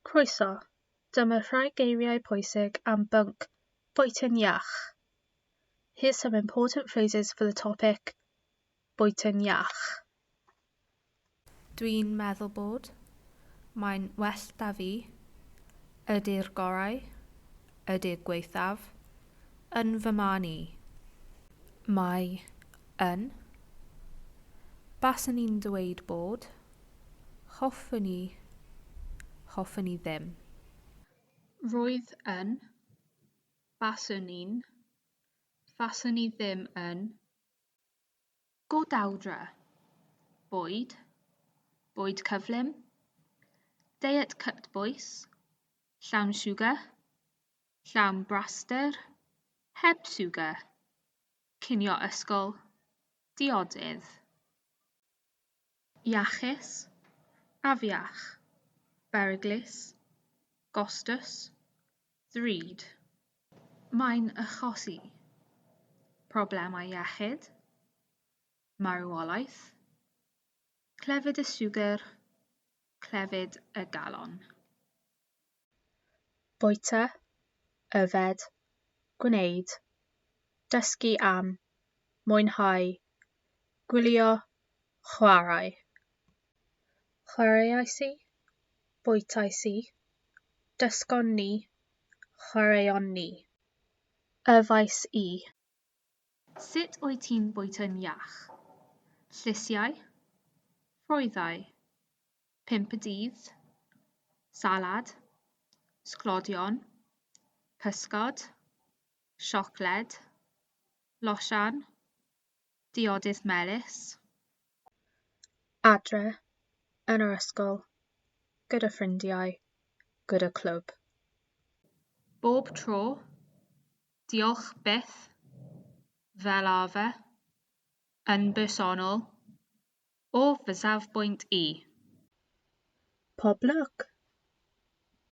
Croeso, dyma rhai geiriau pwysig am bwnc Bwyta'n Iach. Here's some important phrases for the topic Bwyta'n Iach. Dwi'n meddwl bod mae'n well da fi, ydy'r gorau, ydy'r gweithaf, yn fy marn i. Mae yn, baswn i'n dweud bod, hoffwn i ddim. Roedd yn, baswn i'n, faswn i ddim yn. Go dawdra, bwyd, bwyd cyflym, diet cut bwys, llawn siwgar, llawn braster, heb siwgar, cinio ysgol, diodydd. Iachus, afiach, beryglus, gostws, ddrud. Mae'n achosi problemau iechyd, marwolaeth, clefyd y siwgar, clefyd y galon. Bwyta, yfed, gwneud, dysgu am, mwynhau, gwylio, chwarae. Chwaraeais i, bwytais i, dysgon ni, chwaraeon ni. Yfais i. Sut wyt ti'n bwyta'n iach? Llysiau, ffrwythau, 5 dydd, salad, sglodion, pysgod, siocled, losian, diodydd melys. Adre, yn yr ysgol, gyda ffrindiau, gyda clwb. Bob tro, diolch byth, fel arfer, yn bersonol, o fy safbwynt i. Pob lwc!